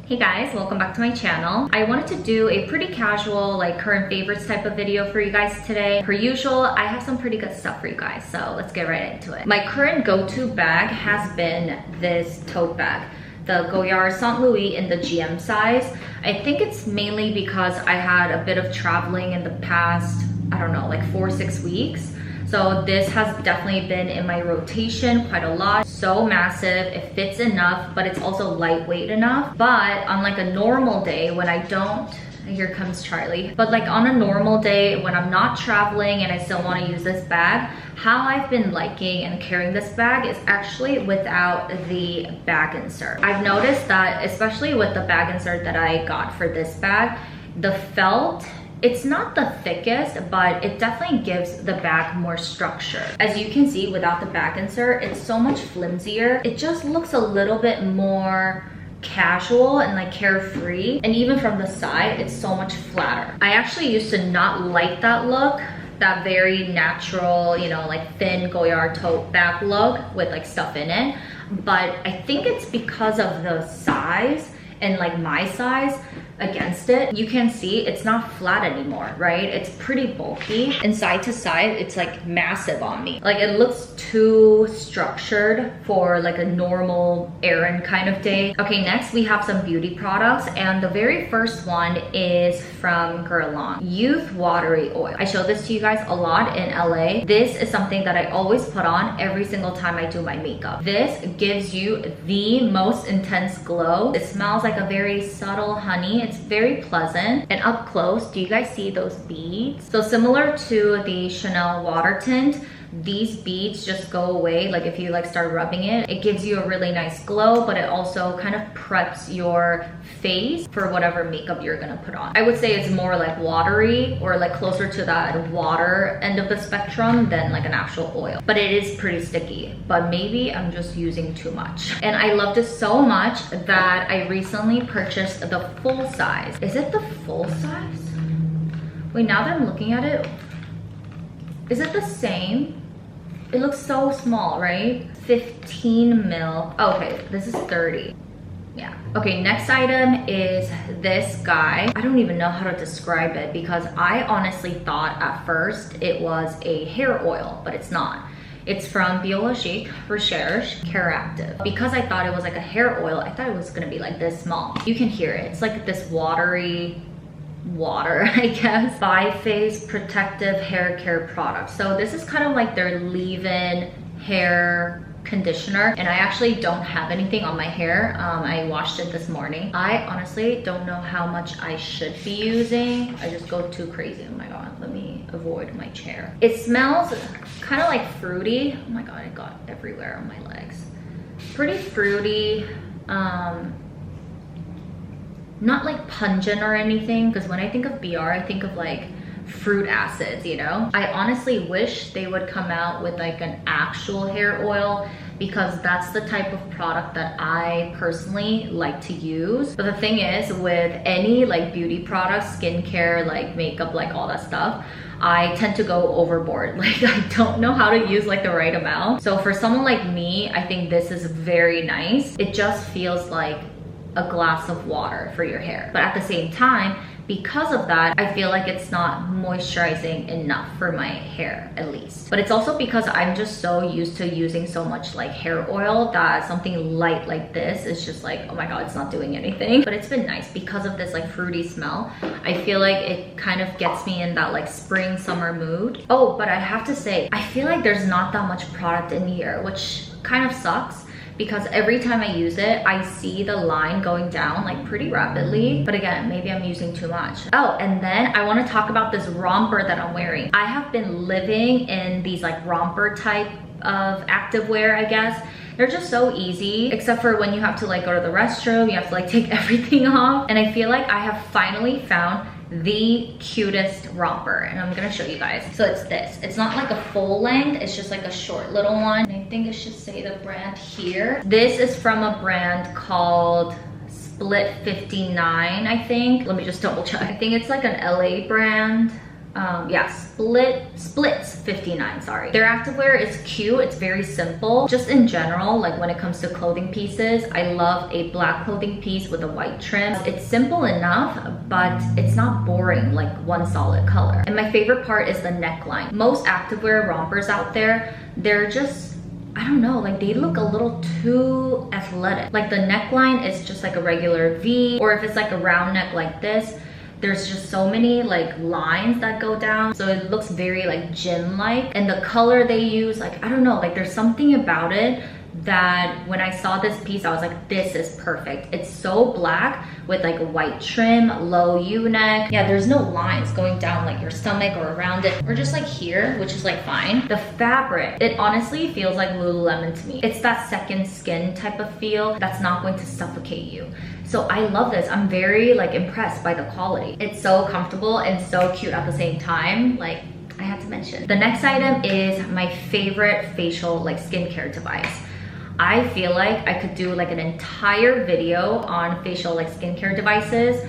Hey guys, welcome back to my channel. I wanted to do a pretty casual, like current favorites type of video for you guys today. Per usual, I have some pretty good stuff for you guys, so let's get right into it. My current go-to bag has been this tote bag, the Goyard St. Louis in the GM size. I think it's mainly because I had a bit of traveling in the past, I don't know, like 4 or 6 weeks. So this has definitely been in my rotation quite a lot. So massive, it fits enough, but it's also lightweight enough. But on like a normal day when I don't, here comes Charlie. But like on a normal day when I'm not traveling and I still want to use this bag, how I've been liking and carrying this bag is actually without the bag insert. I've noticed that, especially with the bag insert that I got for this bag, the felt, it's not the thickest, but it definitely gives the bag more structure. As you can see, without the bag insert, it's so much flimsier. It just looks a little bit more casual and like carefree. And even from the side, it's so much flatter. I actually used to not like that look, that very natural, you know, like thin Goyard Tote bag look with like stuff in it. But I think it's because of the size and like my size against it. You can see it's not flat anymore, right? It's pretty bulky, and side to side it's like massive on me. Like it looks too structured for like a normal errand kind of day. Okay, next we have some beauty products, and the very first one is from Guerlain Youth Watery Oil. I show this to you guys a lot in LA. This is something that I always put on every single time I do my makeup. This gives you the most intense glow. It smells like a very subtle honey. It's very pleasant. And up close, do you guys see those beads? So similar to the Chanel water tint, these beads just go away. Like if you like start rubbing it, it gives you a really nice glow, but it also kind of preps your face for whatever makeup you're gonna put on. I would say it's more like watery, or like closer to that water end of the spectrum than like an actual oil. But it is pretty sticky, but maybe I'm just using too much. And I love this so much that I recently purchased the full size. Is it the full size? Wait, now that I'm looking at it, is it the same? It looks so small, right? 15 mil. Oh, okay, this is 30. Yeah. Okay, next item is this guy. I don't even know how to describe it because I honestly thought at first it was a hair oil, but it's not. It's from Biologique Recherche Keractive. Because I thought it was like a hair oil, I thought it was gonna be like this small. You can hear it. It's like this watery water, I guess. Bi-phase protective hair care product. So this is kind of like their leave-in hair conditioner, and I actually don't have anything on my hair. I washed it this morning. I honestly don't know how much I should be using. I just go too crazy. Oh my god, let me avoid my chair. It smells kind of like fruity. Oh my god, it got everywhere on my legs. Pretty fruity. Not like pungent or anything, because when I think of BR, I think of like fruit acids, you know? I honestly wish they would come out with like an actual hair oil, because that's the type of product that I personally like to use. But the thing is, with any like beauty products, skincare, like makeup, like all that stuff, I tend to go overboard. Like I don't know how to use like the right amount. So for someone like me, I think this is very nice. It just feels like a glass of water for your hair. But at the same time, because of that, I feel like it's not moisturizing enough for my hair, at least. But it's also because I'm just so used to using so much like hair oil that something light like this is just like, oh my god, it's not doing anything. But it's been nice because of this like fruity smell. I feel like it kind of gets me in that like spring, summer mood. Oh, but I have to say, I feel like there's not that much product in here, which kind of sucks, because every time I use it, I see the line going down like pretty rapidly. But again, maybe I'm using too much. Oh, and then I want to talk about this romper that I'm wearing. I have been living in these like romper type of activewear, I guess. They're just so easy, except for when you have to like go to the restroom, you have to like take everything off. And I feel like I have finally found the cutest romper, and I'm gonna show you guys. So it's this. It's not like a full length, it's just like a short little one. And I think it should say the brand here. This is from a brand called Split 59, I think. Let me just double check. I think it's like an LA brand. Splits 59, sorry. Their activewear is cute, it's very simple. Just in general, like when it comes to clothing pieces, I love a black clothing piece with a white trim. It's simple enough, but it's not boring, like one solid color. And my favorite part is the neckline. Most activewear rompers out there, they're just, I don't know, like they look a little too athletic. Like the neckline is just like a regular V, or if it's like a round neck like this, there's just so many like lines that go down, so it looks very like gym-like. And the color they use, like I don't know, like there's something about it that when I saw this piece, I was like, this is perfect. It's so black with like a white trim, low U-neck. Yeah, there's no lines going down like your stomach or around it, or just like here, which is like fine. The fabric, it honestly feels like Lululemon to me. It's that second skin type of feel that's not going to suffocate you. So I love this. I'm very like impressed by the quality. It's so comfortable and so cute at the same time. Like I had to mention. The next item is my favorite facial like skincare device. I feel like I could do like an entire video on facial like skincare devices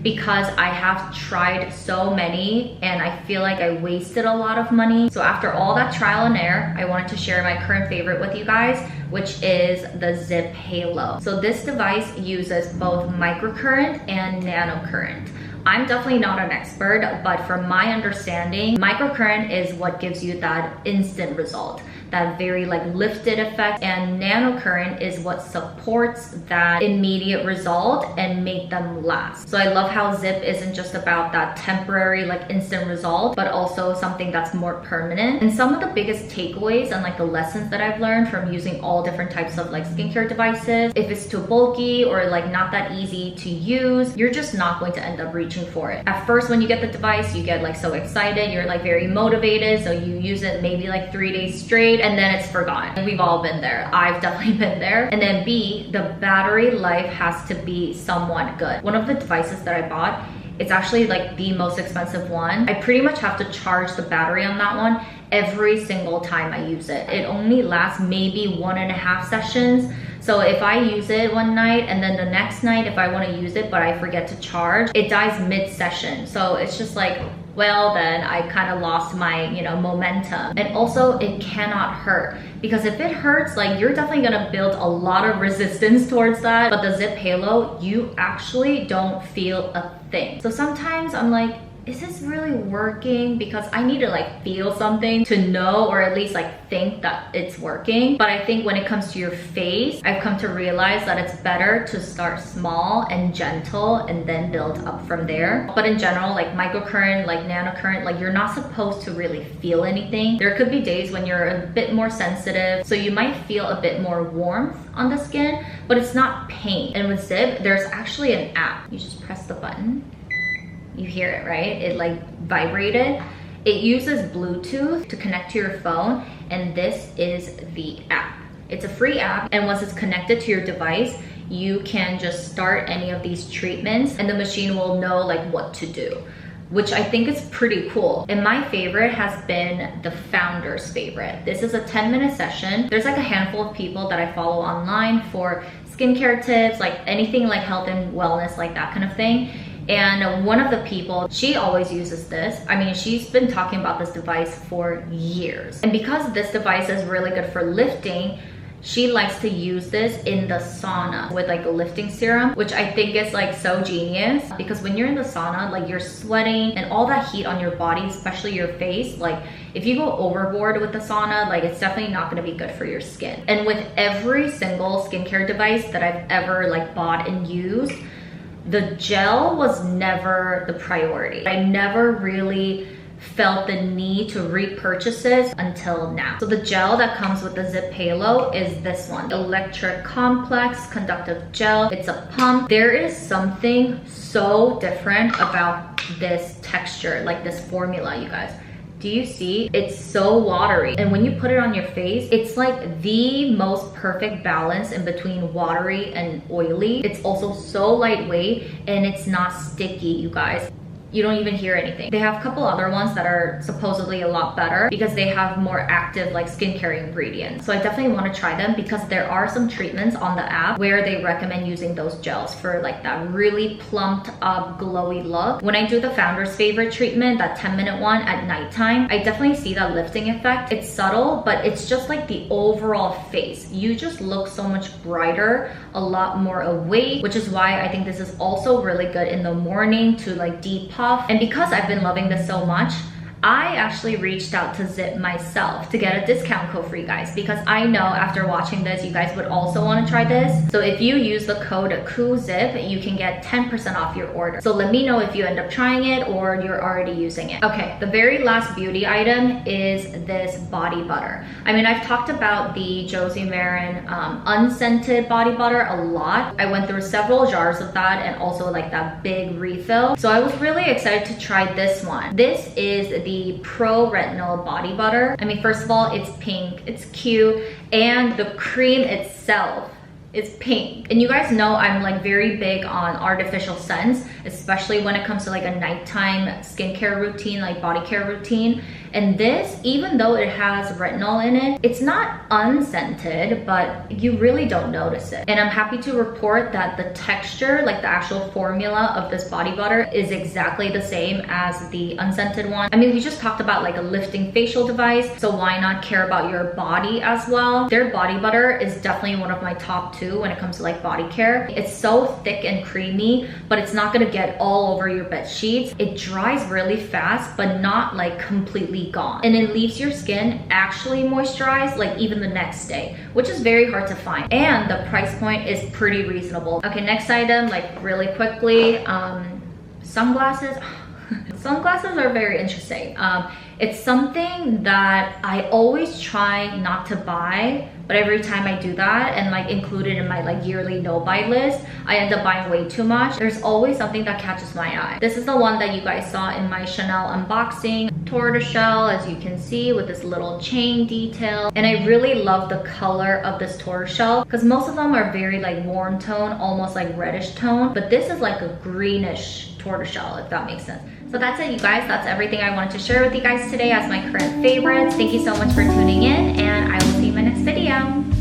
because I have tried so many and I feel like I wasted a lot of money. So after all that trial and error, I wanted to share my current favorite with you guys, which is the ZIIP Halo. So this device uses both microcurrent and nanocurrent. I'm definitely not an expert, but from my understanding, microcurrent is what gives you that instant result, that very like lifted effect, and nanocurrent is what supports that immediate result and make them last. So I love how ZIIP isn't just about that temporary like instant result, but also something that's more permanent. And some of the biggest takeaways and like the lessons that I've learned from using all different types of like skincare devices, if it's too bulky or like not that easy to use, you're just not going to end up reaching for it. At first, when you get the device, you get like so excited, you're like very motivated, so you use it maybe like 3 days straight and then it's forgotten. We've all been there. I've definitely been there. And then B, the battery life has to be somewhat good. One of the devices that I bought, it's actually like the most expensive one. I pretty much have to charge the battery on that one every single time I use it. It only lasts maybe 1.5 sessions. So if I use it one night and then the next night, if I want to use it but I forget to charge, it dies mid-session. So it's just like, well, then I kind of lost my, momentum. And also it cannot hurt, because if it hurts, like you're definitely gonna build a lot of resistance towards that. But the ZIIP Halo, you actually don't feel a thing. So sometimes I'm like, is this really working? Because I need to like feel something to know, or at least like think that it's working. But I think when it comes to your face, I've come to realize that it's better to start small and gentle and then build up from there. But in general, like microcurrent, like nanocurrent, like you're not supposed to really feel anything. There could be days when you're a bit more sensitive, so you might feel a bit more warmth on the skin, but it's not pain. And with ZIIP, there's actually an app. You just press the button. You hear it, right? It like vibrated. It uses Bluetooth to connect to your phone, and this is the app. It's a free app, and once it's connected to your device, you can just start any of these treatments and the machine will know like what to do, which I think is pretty cool. And my favorite has been the founder's favorite. This is a 10-minute session. There's like a handful of people that I follow online for skincare tips, like anything like health and wellness, like that kind of thing. And one of the people, she always uses this. I mean, she's been talking about this device for years. And because this device is really good for lifting, she likes to use this in the sauna with like a lifting serum, which I think is like so genius, because when you're in the sauna, like you're sweating and all that heat on your body, especially your face, like if you go overboard with the sauna, like it's definitely not going to be good for your skin. And with every single skincare device that I've ever like bought and used, the gel was never the priority. I never really felt the need to repurchase this until now. So the gel that comes with the ZIIP Halo is this one, Electric Complex Conductive Gel. It's a pump. There is something so different about this texture, like this formula, you guys. Do you see? It's so watery. And when you put it on your face, it's like the most perfect balance in between watery and oily. It's also so lightweight and it's not sticky, you guys. you don't even hear anything. They have a couple other ones that are supposedly a lot better because they have more active like skincare ingredients. So I definitely want to try them because there are some treatments on the app where they recommend using those gels for like that really plumped up glowy look. When I do the Founder's Favorite treatment, that 10-minute one at nighttime, I definitely see that lifting effect. It's subtle, but it's just like the overall face. You just look so much brighter, a lot more awake, which is why I think this is also really good in the morning to like depuff. And because I've been loving this so much, I actually reached out to ZIIP myself to get a discount code for you guys because I know after watching this, you guys would also want to try this. So if you use the code ZIIP, you can get 10% off your order. So let me know if you end up trying it or you're already using it. Okay, the very last beauty item is this body butter. I mean, I've talked about the Josie Maran unscented body butter a lot. I went through several jars of that and also like that big refill. So I was really excited to try this one. This is the Pro-Retinol body butter. I mean, first of all, it's pink, it's cute, and the cream itself is pink. And you guys know I'm like very big on artificial scents, especially when it comes to like a nighttime skincare routine, like body care routine. And this, even though it has retinol in it, it's not unscented, but you really don't notice it. And I'm happy to report that the texture, like the actual formula of this body butter is exactly the same as the unscented one. I mean, we just talked about like a lifting facial device, so why not care about your body as well? Their body butter is definitely one of my top 2 when it comes to like body care. It's so thick and creamy, but it's not gonna get all over your bed sheets. It dries really fast, but not like completely gone, and it leaves your skin actually moisturized like even the next day, which is very hard to find, and the price point is pretty reasonable. Okay, next item, like really quickly, sunglasses. Sunglasses are very interesting. It's something that I always try not to buy, but every time I do that and like include it in my like yearly no buy list, I end up buying way too much. There's always something that catches my eye. This is the one that you guys saw in my Chanel unboxing. Tortoiseshell, as you can see, with this little chain detail. And I really love the color of this tortoiseshell because most of them are very like warm tone, almost like reddish tone, but this is like a greenish tortoiseshell, if that makes sense. So that's it, you guys. That's everything I wanted to share with you guys today as my current favorites. Thank you so much for tuning in, and I will see you in my next video.